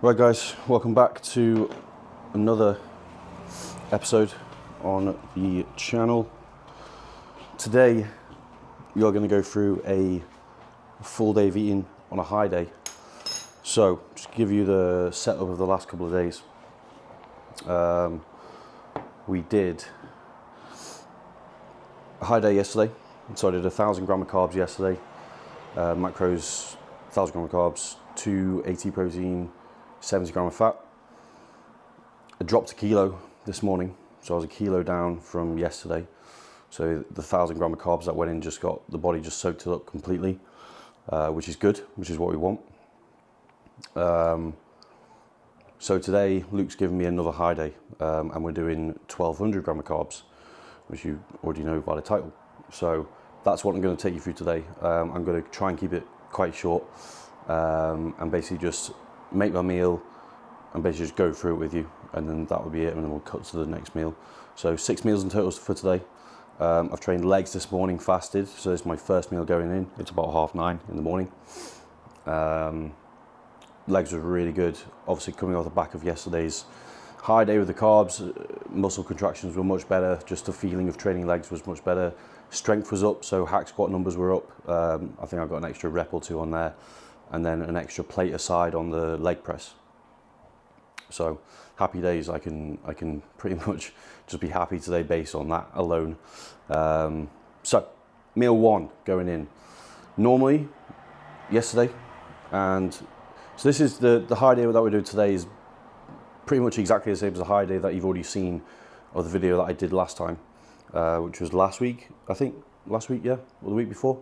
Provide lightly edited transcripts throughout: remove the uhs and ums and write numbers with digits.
Right guys, welcome back to another episode on the channel. Today we are going to go through a full day of eating on a high day. So just to give you the setup of the last couple of days. We did a high day yesterday, so I did 1,000 grams of carbs yesterday, macros 1,000 grams of carbs, 280 protein, 70 grams of fat. I dropped a kilo this morning, so I was a kilo down from yesterday. So the 1,000 grams of carbs that went in just got the body just soaked it up completely, which is good, which is what we want. So today Luke's given me another high day, and we're doing 1,200 grams of carbs, which you already know by the title. So that's what I'm going to take you through today. I'm going to try and keep it quite short, and basically just make my meal and basically just go through it with you, and then that will be it, and then we'll cut to the next meal. So 6 meals in total for today. I've trained legs this morning, fasted, so this is my first meal going in. It's about 9:30 in the morning. Legs were really good, obviously coming off the back of yesterday's high day with the carbs. Muscle contractions were much better, just the feeling of training legs was much better. Strength was up, so hack squat numbers were up. I think I got an extra rep or two on there, and then an extra plate aside on the leg press. So happy days. I can pretty much just be happy today based on that alone. So meal one going in. Normally yesterday, and so this is the high day that we're doing today is pretty much exactly the same as the high day that you've already seen of the video that I did last time, which was last week, I think. Last week, yeah, or the week before.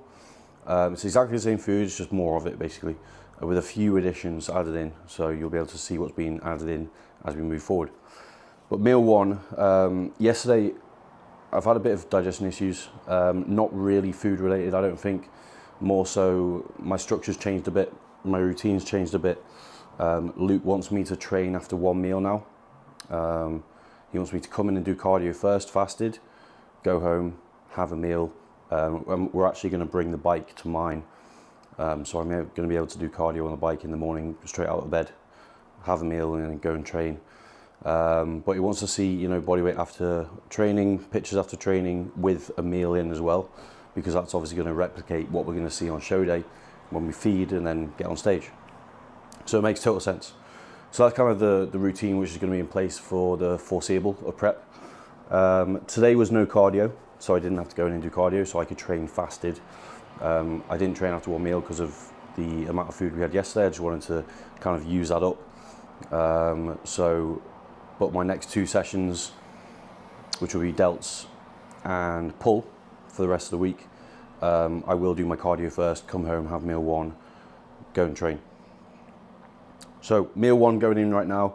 It's exactly the same food, it's just more of it basically, with a few additions added in, so you'll be able to see what's been added in as we move forward. But meal one, yesterday I've had a bit of digestion issues, not really food related, I don't think, more so my structure's changed a bit, my routine's changed a bit. Luke wants me to train after one meal now. He wants me to come in and do cardio first, fasted, go home, have a meal. We're actually going to bring the bike to mine, so I'm going to be able to do cardio on the bike in the morning, straight out of bed, have a meal, and then go and train. But he wants to see, you know, body weight after training, pictures after training with a meal in as well, because that's obviously going to replicate what we're going to see on show day when we feed and then get on stage. So it makes total sense. So that's kind of the routine which is going to be in place for the foreseeable of prep. Today was no cardio, so I didn't have to go in and do cardio, so I could train fasted. I didn't train after one meal because of the amount of food we had yesterday. I just wanted to kind of use that up. But my next 2 sessions, which will be delts and pull for the rest of the week, I will do my cardio first, come home, have meal one, go and train. So meal one going in right now.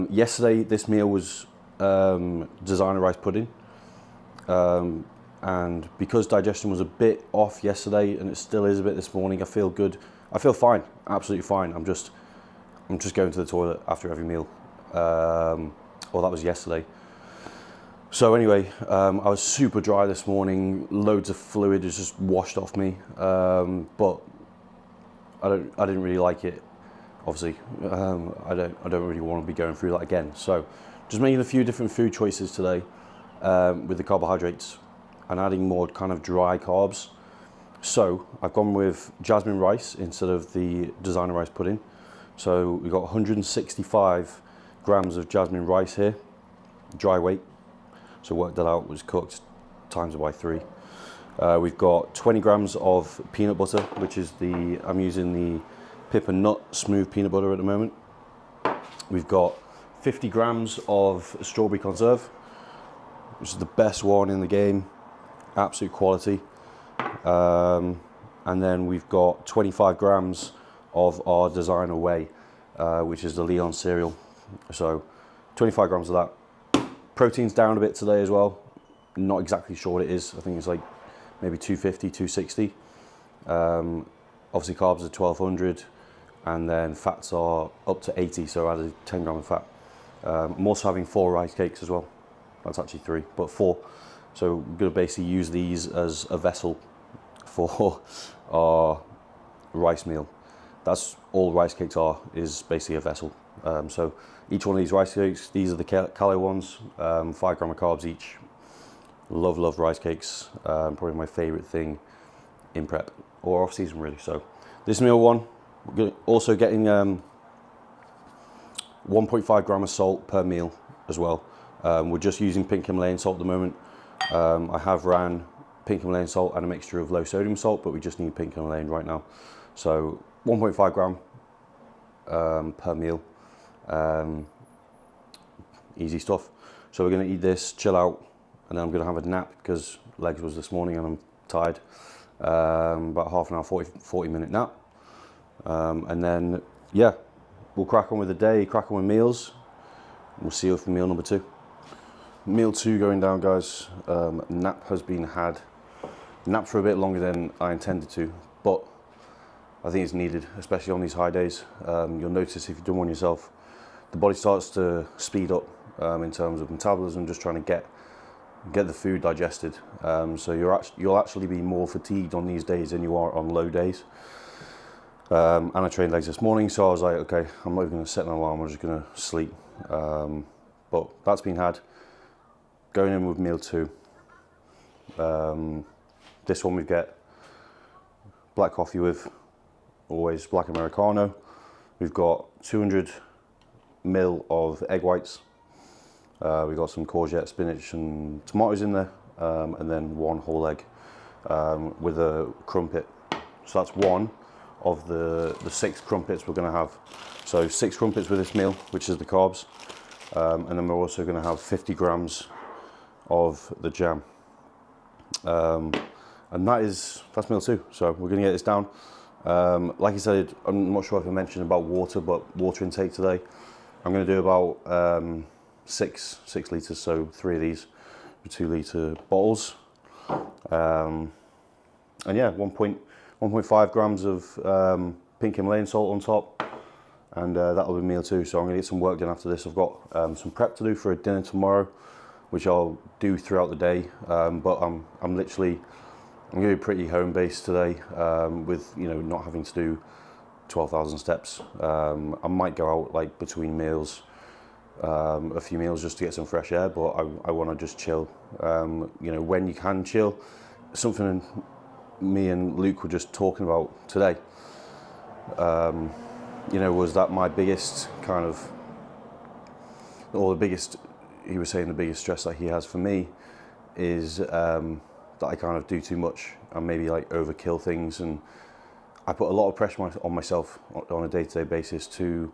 Yesterday this meal was designer rice pudding, and because digestion was a bit off yesterday and it still is a bit this morning, I feel good. I feel fine, absolutely fine. I'm just going to the toilet after every meal. Well, that was yesterday. So anyway, I was super dry this morning. Loads of fluid has just washed off me, but I didn't really like it. Obviously, I don't really want to be going through that again. So just making a few different food choices today, with the carbohydrates and adding more kind of dry carbs. So I've gone with jasmine rice instead of the designer rice pudding. So we've got 165 grams of jasmine rice here, dry weight. So worked that out, was cooked, times it by 3. We've got 20 grams of peanut butter, which is I'm using the Pip and Nut smooth peanut butter at the moment. We've got 50 grams of strawberry conserve, which is the best one in the game, absolute quality. And then we've got 25 grams of our designer whey, which is the Leon cereal. So 25 grams of that. Protein's down a bit today as well. Not exactly sure what it is. I think it's like maybe 250, 260. Obviously carbs are 1,200, and then fats are up to 80, so I added 10 grams of fat. I'm also having 4 rice cakes as well. That's actually 3, but 4. So I'm going to basically use these as a vessel for our rice meal. that's all rice cakes are, is basically a vessel. So each one of these rice cakes, these are the calorie ones, 5 gram of carbs each. Love rice cakes, probably my favorite thing in prep or off season really. So this meal one, we're also getting 1.5 gram of salt per meal as well. We're just using pink Himalayan salt at the moment. I have ran pink Himalayan salt and a mixture of low sodium salt, but we just need pink Himalayan right now. So 1.5 gram per meal. Easy stuff. So we're going to eat this, chill out, and then I'm going to have a nap because legs was this morning and I'm tired. About half an hour, 40 minute nap. And then, yeah, we'll crack on with the day, crack on with meals. We'll see you for meal number 2. Meal 2 going down, guys. Nap has been had. Napped for a bit longer than I intended to, but I think it's needed, especially on these high days. You'll notice if you've done one yourself, the body starts to speed up in terms of metabolism, just trying to get the food digested. So you'll actually be more fatigued on these days than you are on low days. And I trained legs this morning, so I was like, okay, I'm not even going to set an alarm, I'm just going to sleep. But that's been had. Going in with meal 2. This one we get black coffee with, always black Americano. We've got 200 ml of egg whites. We've got some courgette, spinach and tomatoes in there, and then 1 whole egg with a crumpet. So that's 1 of the 6 crumpets we're going to have. So 6 crumpets with this meal, which is the carbs, and then we're also going to have 50 grams of the jam. And that's meal 2. So we're going to get this down. Like I said, I'm not sure if I mentioned about water, but water intake today, I'm going to do about 6 litres, so 3 of these, 2 litre bottles. And yeah, 1.5 grams of pink Himalayan salt on top, and that'll be meal 2. So I'm going to get some work done after this. I've got some prep to do for a dinner tomorrow, which I'll do throughout the day. But I'm going to be pretty home based today, with not having to do 12,000 steps. I might go out like between meals, a few meals just to get some fresh air, but I want to just chill. When you can chill, something me and Luke were just talking about today, was that my biggest kind of, he was saying the biggest stress that he has for me is that I kind of do too much and maybe like overkill things, and I put a lot of pressure on myself on a day-to-day basis to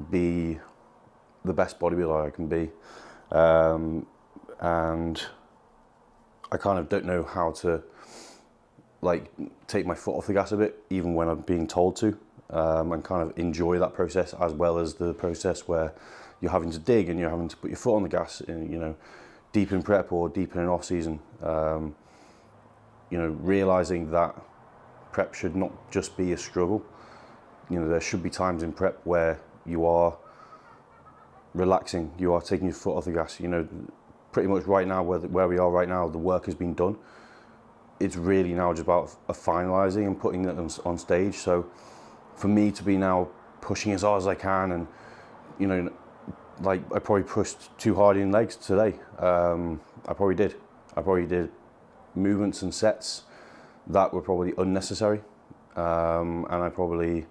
be the best bodybuilder I can be, and I kind of don't know how to like take my foot off the gas a bit, even when I'm being told to, and kind of enjoy that process as well as the process where you're having to dig and you're having to put your foot on the gas, in, deep in prep or deep in an off season. Realizing that prep should not just be a struggle. There should be times in prep where you are relaxing, you are taking your foot off the gas. Pretty much right now, where we are right now, the work has been done. It's really now just about finalizing and putting it on stage. So for me to be now pushing as hard as I can, and like I probably pushed too hard in legs today. I probably did movements and sets that were probably unnecessary, and I probably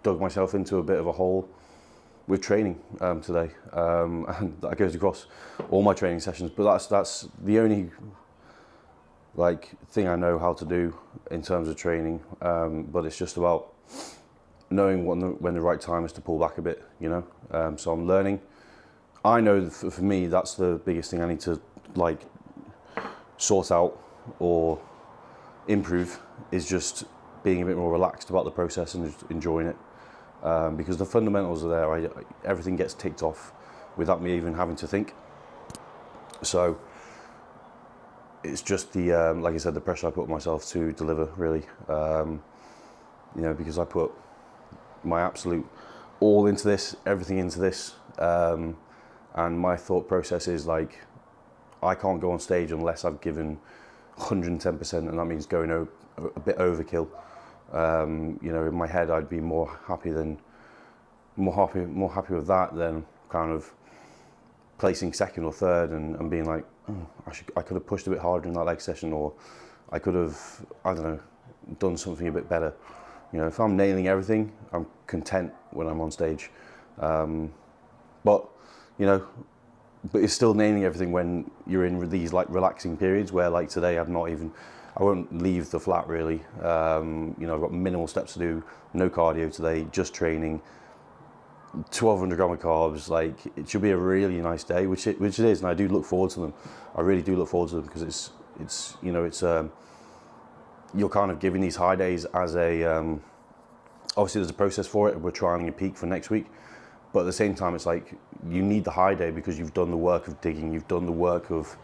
dug myself into a bit of a hole with training today, and that goes across all my training sessions. But that's the only thing I know how to do in terms of training. But it's just about knowing when the right time is to pull back a bit. So I'm learning. I know that for me that's the biggest thing I need to sort out or improve, is just being a bit more relaxed about the process and just enjoying it. Because the fundamentals are there, everything gets ticked off without me even having to think. So it's just like I said, the pressure I put on myself to deliver, really. Because I put my absolute all into this, everything into this, and my thought process is I can't go on stage unless I've given 110%, and that means going a bit overkill. You know, in my head, I'd be more happy with that than kind of placing second or third and being like, oh, I could have pushed a bit harder in that leg session, or I could have, I don't know, done something a bit better. You know, if I'm nailing everything, I'm content when I'm on stage. But you know, but it's still nailing everything when you're in these like relaxing periods where, like today, I won't leave the flat really. You know, I've got minimal steps to do, no cardio today, just training, 1,200 gram of carbs. Like, it should be a really nice day, which it is, and I do look forward to them. I really do look forward to them, because it's you know, it's you're kind of giving these high days as a obviously there's a process for it, and we're trialing a peak for next week. But at the same time, it's like you need the high day because you've done the work of digging, you've done the work of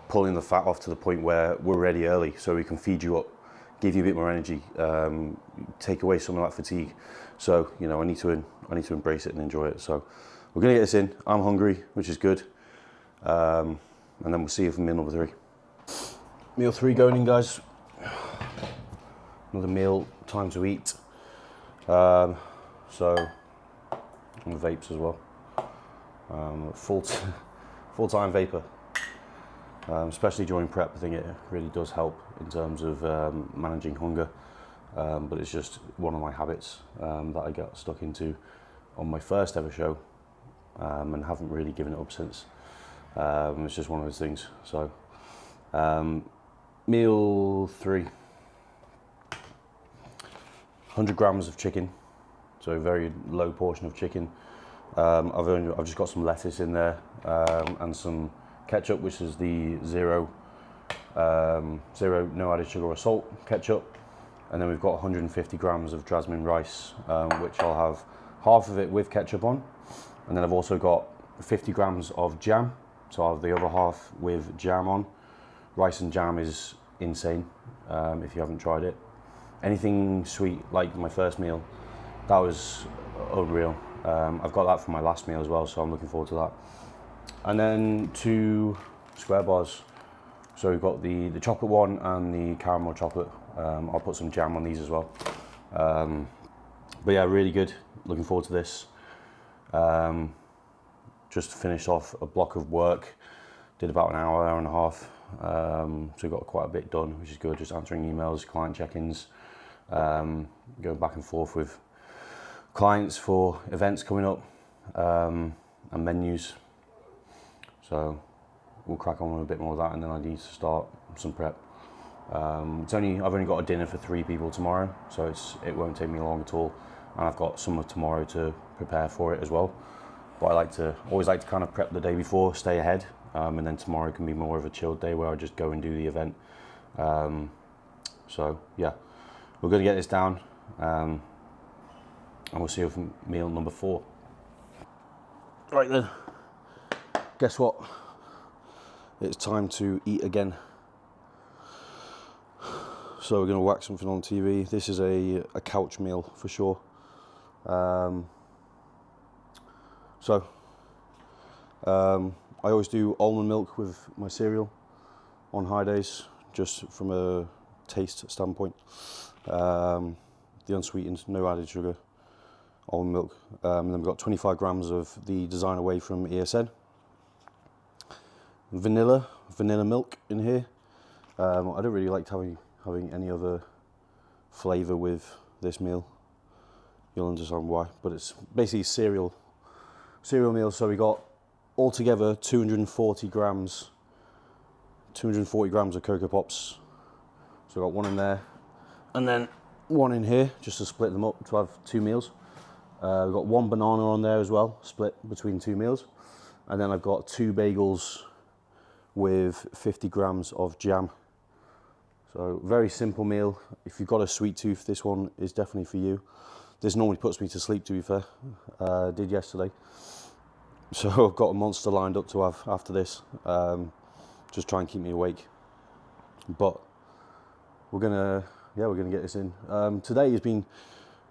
pulling the fat off to the point where we're ready early, so we can feed you up, give you a bit more energy, take away some of that fatigue. So you know, I need to embrace it and enjoy it. So we're gonna get this in. I'm hungry, which is good, and then we'll see you for meal number 3. Meal 3 going in, guys. Another meal, time to eat. So. And vapes as well. Full-time vapor, especially during prep. I think it really does help in terms of managing hunger, but it's just one of my habits that I got stuck into on my first ever show, and haven't really given it up since. It's just one of those things. So meal 3, 100 grams of chicken. So a very low portion of chicken. I've just got some lettuce in there, and some ketchup, which is the zero no added sugar or salt ketchup. And then we've got 150 grams of jasmine rice, which I'll have half of it with ketchup on. And then I've also got 50 grams of jam, so I'll have the other half with jam on. Rice and jam is insane, if you haven't tried it. Anything sweet, like my first meal, that was unreal. I've got that for my last meal as well, so I'm looking forward to that. And then 2 square bars. So we've got the chocolate one and the caramel chocolate. I'll put some jam on these as well. But yeah, really good. Looking forward to this. Just finished off a block of work. Did about an hour and a half. So we got quite a bit done, which is good. Just answering emails, client check-ins, going back and forth with clients for events coming up, and menus. So we'll crack on with a bit more of that, and then I need to start some prep. I've only got a dinner for 3 people tomorrow, so it won't take me long at all, and I've got some of tomorrow to prepare for it as well. But I always like to kind of prep the day before, stay ahead, and then tomorrow can be more of a chilled day where I just go and do the event. So yeah, we're going to get this down. And we'll see you for meal number 4. Right then, guess what? It's time to eat again. So we're going to whack something on TV. This is a couch meal for sure. I always do almond milk with my cereal on high days, just from a taste standpoint. The unsweetened, no added sugar. Almond milk, and then we've got 25 grams of the designer whey from SZN. Vanilla milk in here. I don't really like having any other flavour with this meal. You'll understand why, but it's basically cereal meal. So we got altogether 240 grams of Cocoa Pops. So I got one in there, and then one in here, just to split them up to have 2 meals. We've got 1 banana on there as well, split between 2 meals. And then I've got 2 bagels with 50 grams of jam. So very simple meal. If you've got a sweet tooth, this one is definitely for you. This normally puts me to sleep, to be fair. Did yesterday. So I've got a monster lined up to have after this. Just try and keep me awake. But we're gonna get this in. Today has been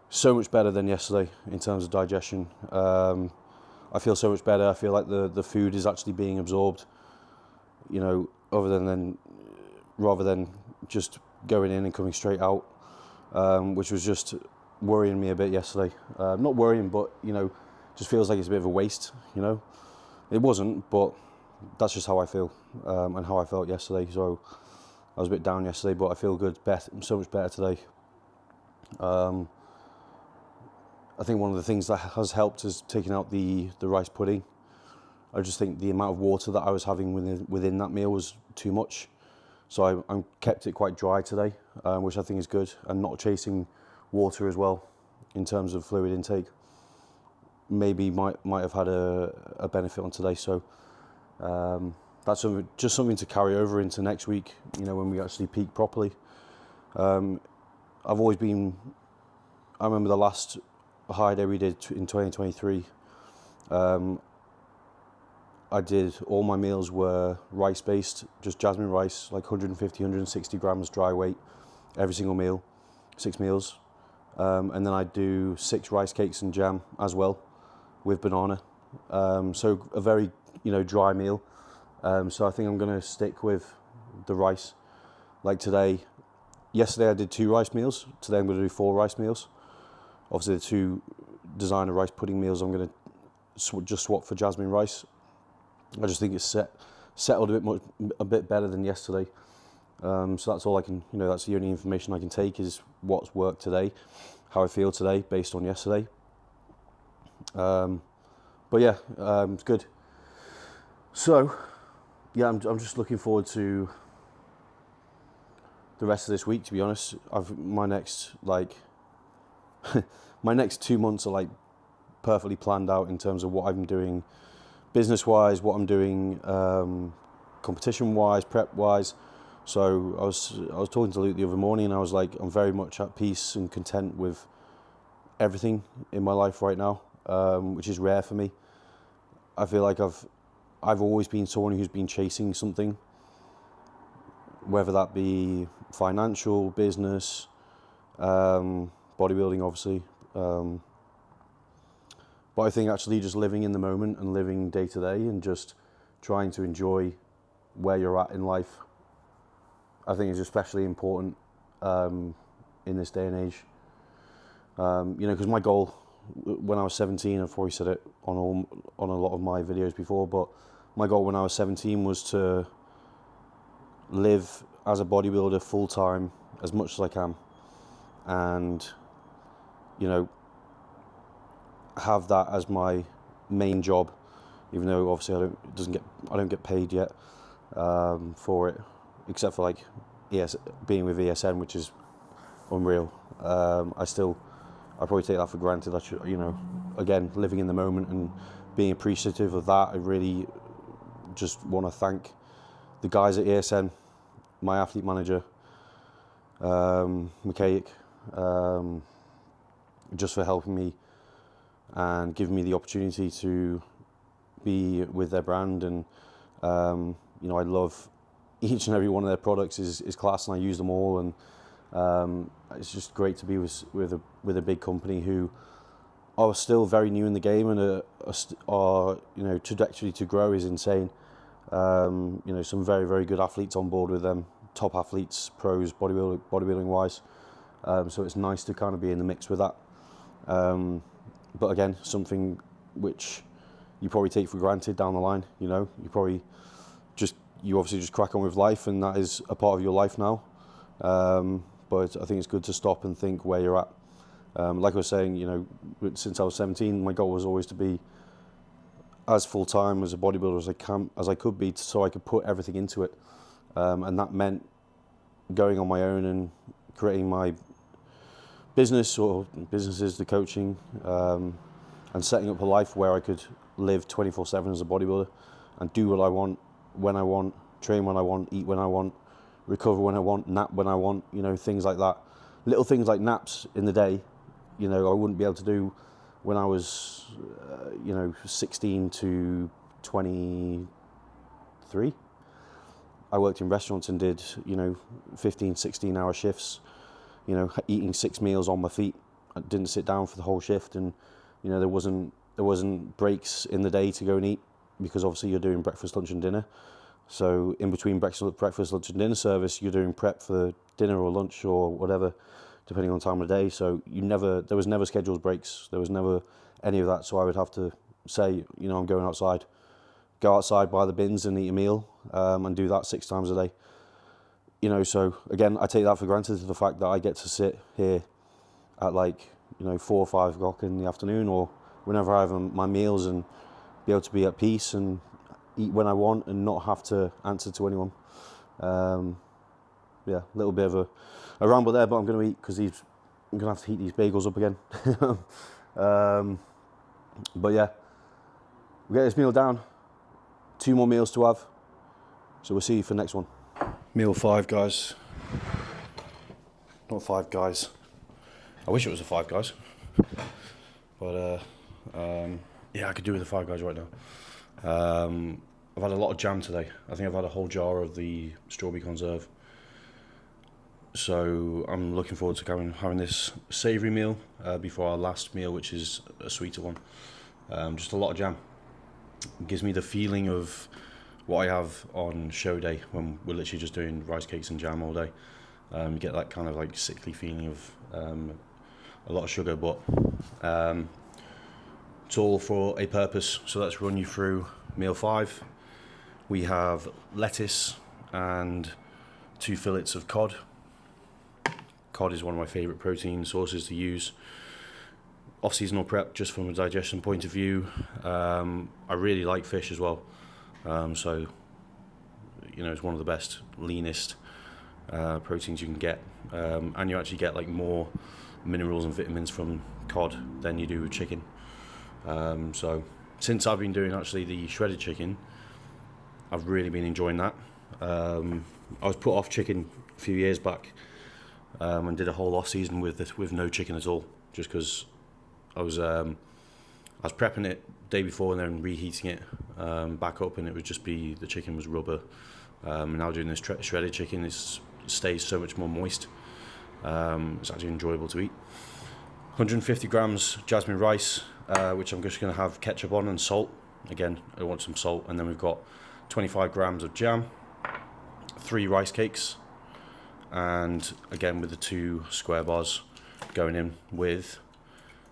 so much better than yesterday in terms of digestion. I feel so much better. I feel like the food is actually being absorbed, you know, rather than just going in and coming straight out, which was just worrying me a bit yesterday. Not worrying, but just feels like it's a bit of a waste. It wasn't, but that's just how I feel and how I felt yesterday. So I was a bit down yesterday, but I feel good, so much better today. I think one of the things that has helped is taking out the rice pudding. I just think the amount of water that I was having within that meal was too much. So I kept it quite dry today, which I think is good, and not chasing water as well in terms of fluid intake. Maybe might have had a benefit on today. So that's just something to carry over into next week, when we actually peak properly. I remember the last high day we did in 2023. I did, all my meals were rice based, just jasmine rice, like 150, 160 grams dry weight every single meal, 6 meals. And then I do 6 rice cakes and jam as well with banana. So a very, dry meal. So I think I'm going to stick with the rice. Like yesterday I did 2 rice meals. Today I'm going to do 4 rice meals. Obviously the 2 designer rice pudding meals I'm going to just swap for jasmine rice. I just think it's settled a bit better than yesterday. So that's all I can, that's the only information I can take is what's worked today, how I feel today based on yesterday. But yeah, it's good. So yeah, I'm just looking forward to the rest of this week, to be honest. My next 2 months are perfectly planned out in terms of what I'm doing business-wise, what I'm doing competition-wise, prep-wise. So I was talking to Luke the other morning, and I was like, I'm very much at peace and content with everything in my life right now, which is rare for me. I feel like I've always been someone who's been chasing something, whether that be financial, business, bodybuilding, obviously. But I think actually just living in the moment and living day to day and just trying to enjoy where you're at in life, I think is especially important in this day and age. Because my goal when I was 17, I've probably said it on a lot of my videos before, but my goal when I was 17 was to live as a bodybuilder full time as much as I can, and have that as my main job, even though obviously I don't get paid yet for it, except for being with ESN, which is unreal. I probably take that for granted. Again, living in the moment and being appreciative of that. I really just want to thank the guys at ESN, my athlete manager, Mechanic, just for helping me and giving me the opportunity to be with their brand. And I love each and every one of their products is class, and I use them all. And it's just great to be with a big company who are still very new in the game, and are trajectory to grow is insane. Some very, very good athletes on board with them, top athletes, pros, bodybuilding wise. So it's nice to kind of be in the mix with that. But again, something which you probably take for granted down the line. You obviously just crack on with life, and that is a part of your life now. But I think it's good to stop and think where you're at. Like I was saying, since I was 17, my goal was always to be as full-time as a bodybuilder as I could be, so I could put everything into it. And that meant going on my own and creating my business or businesses, the coaching, and setting up a life where I could live 24/7 as a bodybuilder and do what I want, when I want, train when I want, eat when I want, recover when I want, nap when I want, things like that. Little things like naps in the day, I wouldn't be able to do when I was, 16 to 23. I worked in restaurants and did, 15, 16-hour shifts, eating 6 meals on my feet. I didn't sit down for the whole shift, and, there wasn't breaks in the day to go and eat, because obviously you're doing breakfast, lunch and dinner. So in between breakfast, lunch and dinner service, you're doing prep for dinner or lunch or whatever, depending on time of the day. So there was never scheduled breaks. There was never any of that. So I would have to say, I'm going outside, go outside, buy the bins and eat a meal, and do that 6 times a day. So again, I take that for granted, the fact that I get to sit here at 4 or 5 o'clock in the afternoon or whenever I have my meals and be able to be at peace and eat when I want and not have to answer to anyone. A little bit of a ramble there, but I'm going to eat because I'm going to have to heat these bagels up again. But yeah, we get this meal down. 2 more meals to have. So we'll see you for the next one. Meal 5, guys. Not 5 guys. I wish it was a 5 guys. But I could do with the 5 guys right now. I've had a lot of jam today. I think I've had a whole jar of the strawberry conserve. So I'm looking forward to having this savoury meal before our last meal, which is a sweeter one. Just a lot of jam. It gives me the feeling of what I have on show day when we're literally just doing rice cakes and jam all day. You get that kind of sickly feeling of a lot of sugar, but it's all for a purpose. So let's run you through meal 5. We have lettuce and 2 fillets of cod. Cod is one of my favourite protein sources to use. Off-seasonal prep, just from a digestion point of view. I really like fish as well. So it's one of the best, leanest proteins you can get. And you actually get more minerals and vitamins from cod than you do with chicken. So since I've been doing actually the shredded chicken, I've really been enjoying that. I was put off chicken a few years back and did a whole off season with no chicken at all, just because I was prepping it day before and then reheating it back up, and it would just be the chicken was rubber. And now doing this shredded chicken, it stays so much more moist. It's actually enjoyable to eat. 150 grams jasmine rice, which I'm just going to have ketchup on and salt. Again, I want some salt. And then we've got 25 grams of jam, 3 rice cakes, and again with the 2 square bars going in with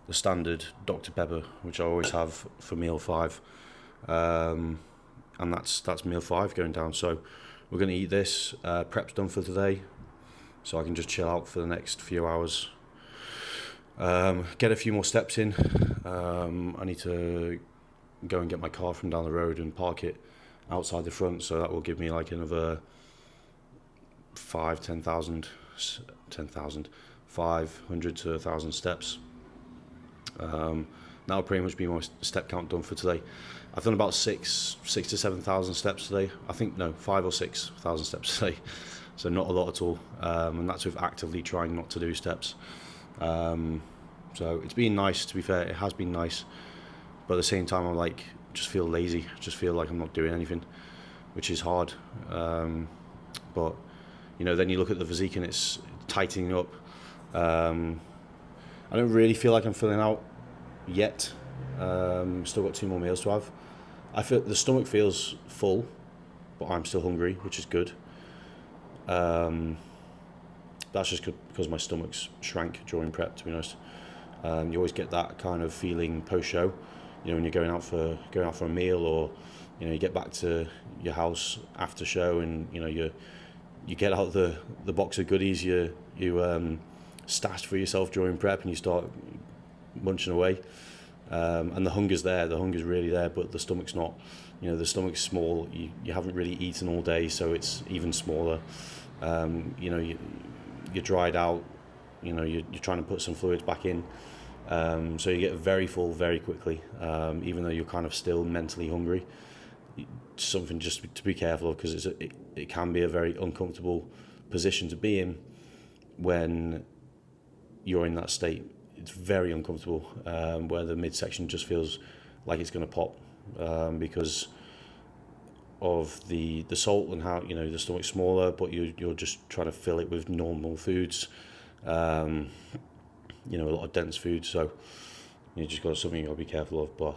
the standard Dr. Pepper, which I always have for meal 5. And that's meal 5 going down. So we're going to eat this. Prep's done for today, so I can just chill out for the next few hours. Get a few more steps in. I need to go and get my car from down the road and park it outside the front, so that will give me another 500 to 1,000 steps. That'll pretty much be my step count done for today. I've done about 6 to 7,000 steps today. I think 5 or 6,000 steps today, so not a lot at all. And that's with actively trying not to do steps. So it's been nice, to be fair. It has been nice, but at the same time I'm just feel lazy, just feel like I'm not doing anything, which is hard. But then you look at the physique and it's tightening up. I don't really feel like I'm filling out yet. Still got 2 more meals to have. I feel the stomach feels full, but I'm still hungry, which is good. That's just because my stomach's shrank during prep, to be honest. You always get that kind of feeling post-show, when you're going out for a meal, or you get back to your house after show, and you get out the box of goodies you stashed for yourself during prep, and you start munching away. And the hunger's there. The hunger's really there, but the stomach's not. The stomach's small. You haven't really eaten all day, so it's even smaller. You're dried out. You're trying to put some fluids back in. So you get very full very quickly, even though you're kind of still mentally hungry. Something just to be careful of, because it can be a very uncomfortable position to be in when you're in that state. It's very uncomfortable, where the midsection just feels like it's going to pop, because of the salt and how the stomach's smaller, but you're just trying to fill it with normal foods, a lot of dense food. So you just got something you got to be careful of. But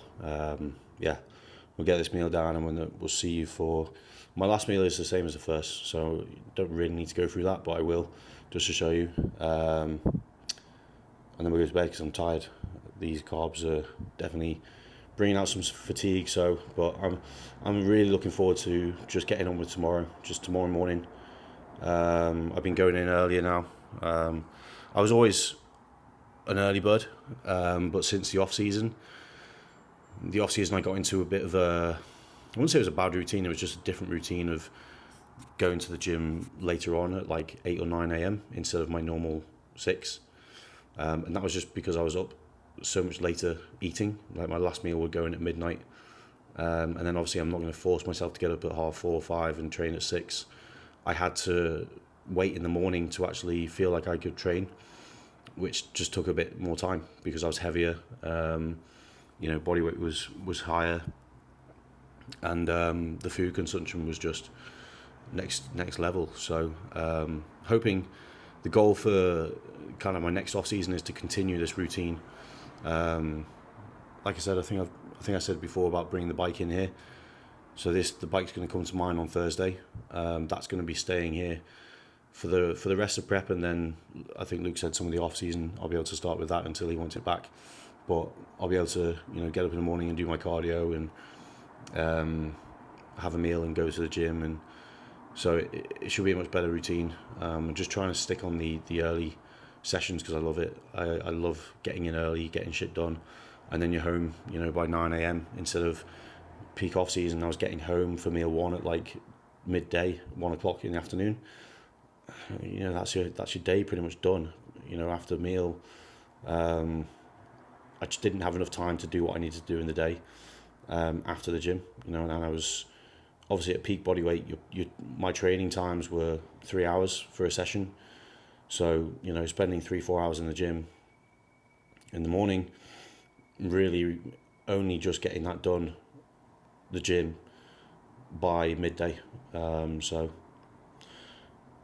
we'll get this meal down, and we'll see you for... My last meal is the same as the first, so you don't really need to go through that, but I will, just to show you. And then we'll go to bed because I'm tired. These carbs are definitely bringing out some fatigue, but I'm really looking forward to just getting on with tomorrow, just tomorrow morning. I've been going in earlier now. I was always an early bird, but since the off season I got into a bit of a, I wouldn't say it was a bad routine, it was just a different routine of going to the gym later on at like 8 or 9 a.m. instead of my normal 6. And that was just because I was up so much later eating. Like my last meal would go in at midnight. And then obviously I'm not going to force myself to get up at 4:30 or 5 and train at 6. I had to wait in the morning to actually feel like I could train, which just took a bit more time because I was heavier. Body weight was higher, and the food consumption was just next level. So hoping, the goal for kind of my next off season is to continue this routine. Like I said, I think I said before about bringing the bike in here. So the bike's going to come to mine on Thursday. That's going to be staying here for the rest of prep, and then I think Luke said some of the off season I'll be able to start with that until he wants it back. But I'll be able to get up in the morning and do my cardio and have a meal and go to the gym, and so it should be a much better routine. I'm just trying to stick on the early sessions because I love it. I love getting in early, getting shit done, and then you're home by 9 a.m. instead of peak off season. I was getting home for meal 1 at like midday, 1 o'clock in the afternoon. That's your day pretty much done. After meal, I just didn't have enough time to do what I needed to do in the day after the gym. And I was obviously at peak body weight. My training times were 3 hours for a session. So spending 3-4 hours in the gym in the morning, really only just getting that done, the gym, by midday. So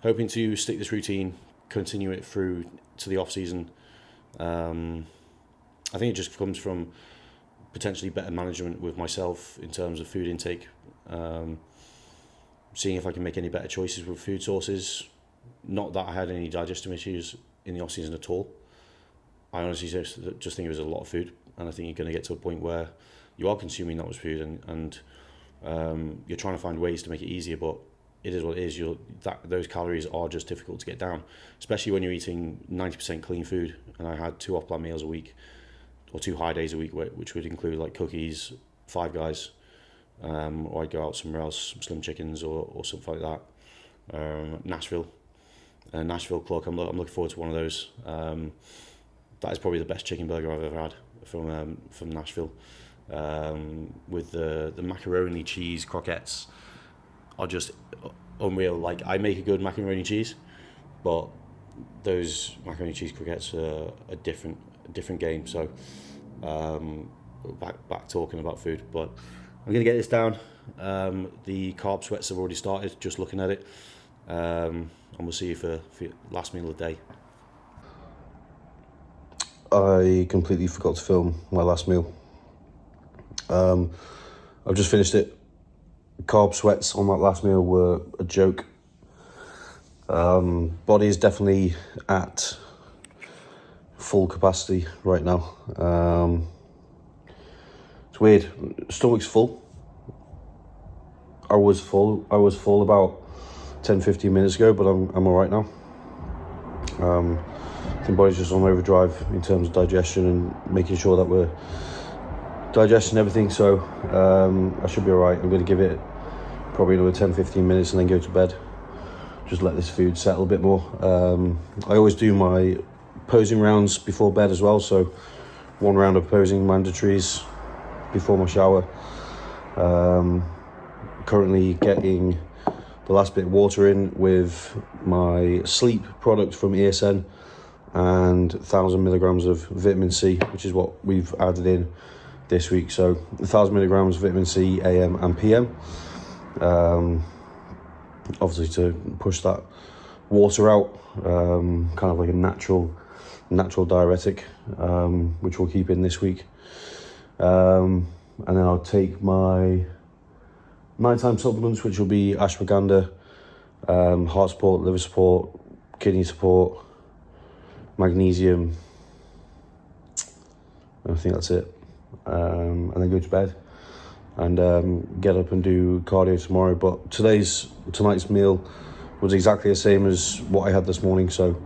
hoping to stick this routine, continue it through to the off season. I think it just comes from potentially better management with myself in terms of food intake, seeing if I can make any better choices with food sources. Not that I had any digestive issues in the off season at all. I honestly just think it was a lot of food, and I think you're going to get to a point where you are consuming that much food, and you're trying to find ways to make it easier, but it is what it is. Those calories are just difficult to get down, especially when you're eating 90% clean food. And I had 2 off-plan meals a week, or 2 high days a week, which would include like cookies, Five Guys, or I'd go out somewhere else, some Slim Chickens or something like that. Nashville Clock, I'm looking forward to one of those. That is probably the best chicken burger I've ever had from Nashville. With the macaroni cheese croquettes are just unreal. Like, I make a good macaroni cheese, but those macaroni cheese croquettes are a different game. So back talking about food, but I'm gonna get this down. The carb sweats have already started, just looking at it, and we'll see you for last meal of the day. I completely forgot to film my last meal. I've just finished it. Carb sweats on that last meal were a joke. Body is definitely at full capacity right now. It's weird. Stomach's full. I was full about 10-15 minutes ago, but I'm all right now. I think body's just on overdrive in terms of digestion and making sure that we're digesting everything, so I should be all right. I'm going to give it probably another 10-15 minutes and then go to bed. Just let this food settle a bit more. I always do my posing rounds before bed as well, so 1 round of posing mandatories before my shower. Currently getting the last bit of water in with my sleep product from SZN and 1,000 milligrams of vitamin C, which is what we've added in this week. So 1,000 milligrams of vitamin C AM and PM, obviously to push that water out, kind of like a natural diuretic, which we'll keep in this week. and then I'll take my nighttime supplements, which will be ashwagandha, heart support, liver support, kidney support, magnesium. I think that's it. And then go to bed and get up and do cardio tomorrow. But tonight's meal was exactly the same as what I had this morning, so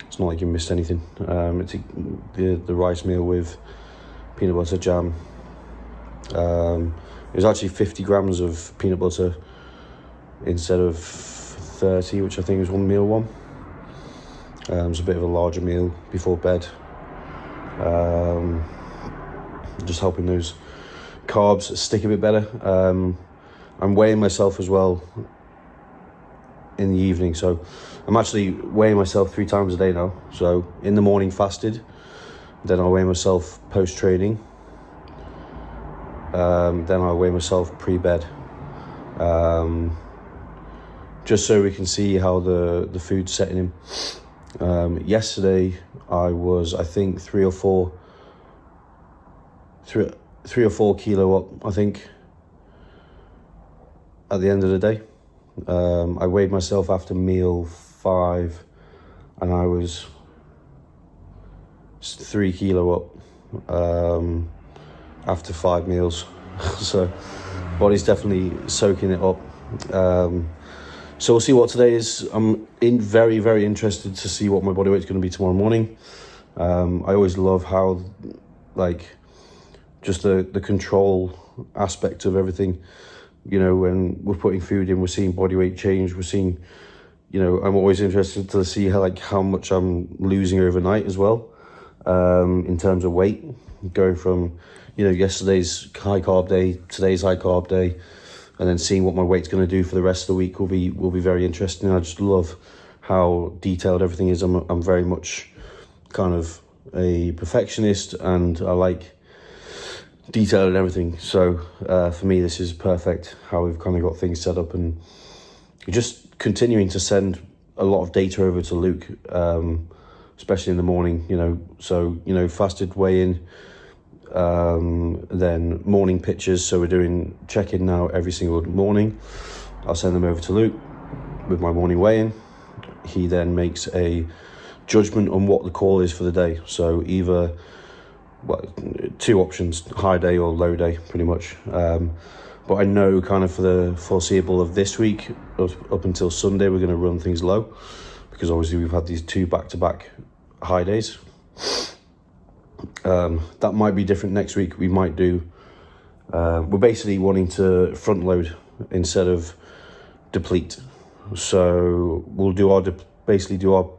it's not like you missed anything. It's the rice meal with peanut butter jam. It was actually 50 grams of peanut butter instead of 30, which I think was one meal one. It was a bit of a larger meal before bed. Just helping those carbs stick a bit better. I'm weighing myself as well in the evening, so I'm actually weighing myself 3 times a day now. So in the morning fasted, then I'll weigh myself post-training, then I'll weigh myself pre-bed, just so we can see how the food's setting in. Yesterday I was, I think, 3 or 4 kilo up, I think, at the end of the day. I weighed myself after meal 5 and I was 3 kilo up after 5 meals. So body's definitely soaking it up. So we'll see what today is. I'm very, very interested to see what my body weight's going to be tomorrow morning. I always love how, like, just the control aspect of everything. You know, when we're putting food in, we're seeing body weight change. We're seeing, you know, I'm always interested to see how much I'm losing overnight as well, in terms of weight, going from, you know, yesterday's high carb day, today's high carb day, and then seeing what my weight's going to do for the rest of the week will be very interesting. I just love how detailed everything is. I'm very much kind of a perfectionist, and I like detail and everything. So for me, this is perfect how we've kind of got things set up, and just continuing to send a lot of data over to Luke, especially in the morning, you know. So, you know, fasted weigh-in, then morning pictures. So we're doing check-in now every single morning. I'll send them over to Luke with my morning weigh-in. He then makes a judgment on what the call is for the day. So either, well, 2 options, high day or low day, pretty much. But I know kind of for the foreseeable of this week, up until Sunday, we're going to run things low, because obviously we've had these 2 back-to-back high days. That might be different next week. We might do, we're basically wanting to front load instead of deplete. So we'll do basically do our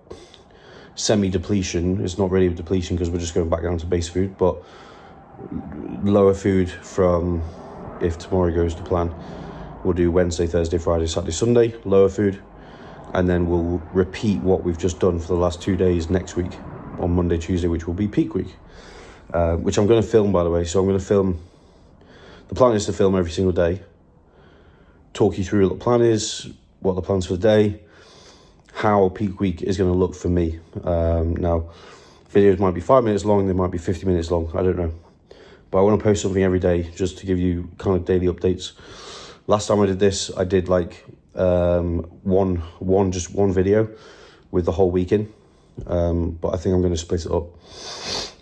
semi-depletion. It's not really a depletion because we're just going back down to base food, but lower food from, if tomorrow goes to plan, we'll do Wednesday, Thursday, Friday, Saturday, Sunday, lower food, and then we'll repeat what we've just done for the last 2 days next week on Monday, Tuesday, which will be peak week, which I'm going to film, by the way. So I'm going to film, the plan is to film every single day, talk you through what the plan is, what the plans for the day, how peak week is going to look for me. Now, videos might be 5 minutes long, they might be 50 minutes long, I don't know. But I want to post something every day just to give you kind of daily updates. Last time I did this, I did like just one video with the whole week in. But I think I'm going to split it up,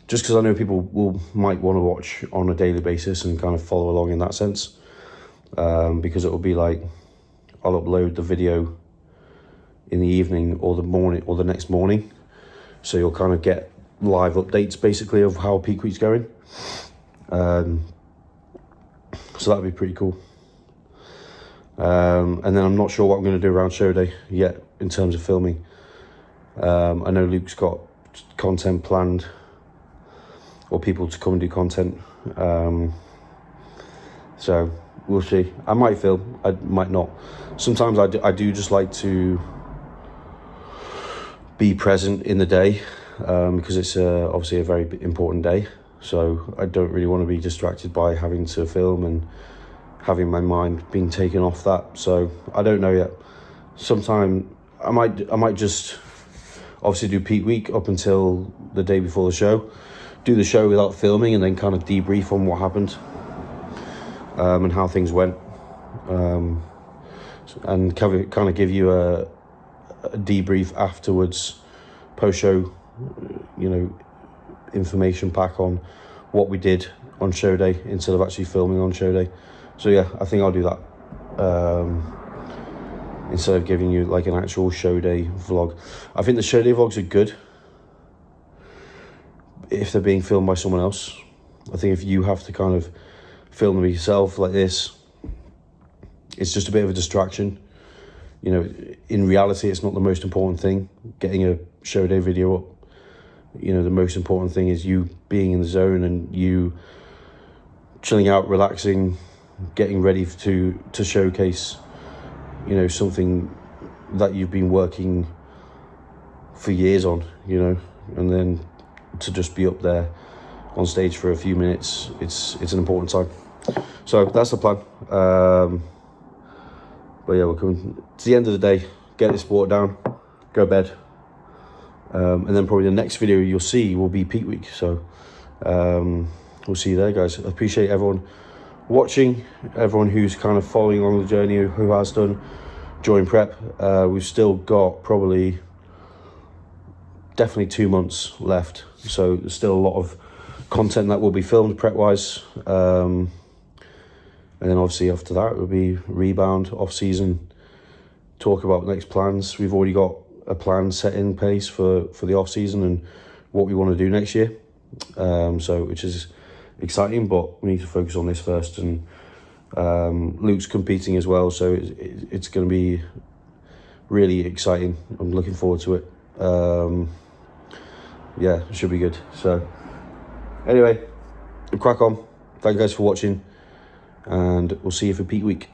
just because I know people might want to watch on a daily basis and kind of follow along in that sense. Because it will be like, I'll upload the video in the evening or the morning or the next morning, so you'll kind of get live updates basically of how peak week's going. So that'd be pretty cool. And then I'm not sure what I'm going to do around show day yet in terms of filming. I know Luke's got content planned, or people to come and do content. So we'll see. I might film, I might not. Sometimes I do just like to be present in the day, because it's obviously a very important day. So I don't really want to be distracted by having to film and having my mind being taken off that. So I don't know yet. Sometime I might just obviously do peak week up until the day before the show, do the show without filming, and then kind of debrief on what happened. and how things went, and kind of give you a debrief afterwards, post-show, information pack on what we did on show day instead of actually filming on show day. So yeah, I think I'll do that instead of giving you like an actual show day vlog. I think the show day vlogs are good if they're being filmed by someone else. I think if you have to kind of film them yourself like this, it's just a bit of a distraction. In reality, it's not the most important thing, getting a show day video up. The most important thing is you being in the zone and you chilling out, relaxing, getting ready to showcase, something that you've been working for years on, and then to just be up there on stage for a few minutes, it's an important time. So that's the plan. But yeah, we're coming to the end of the day, get this sport down, go to bed. And then probably the next video you'll see will be peak week. So we'll see you there, guys. I appreciate everyone watching, everyone who's kind of following along the journey, who has done during prep. We've still got definitely 2 months left. So there's still a lot of content that will be filmed prep-wise. And then obviously after that, it will be rebound, off-season, talk about next plans. We've already got a plan set in place for the off-season and what we want to do next year. So which is exciting, but we need to focus on this first. And Luke's competing as well, so it's going to be really exciting. I'm looking forward to it. Yeah, it should be good. So anyway, crack on. Thank you guys for watching, and we'll see you for peak week.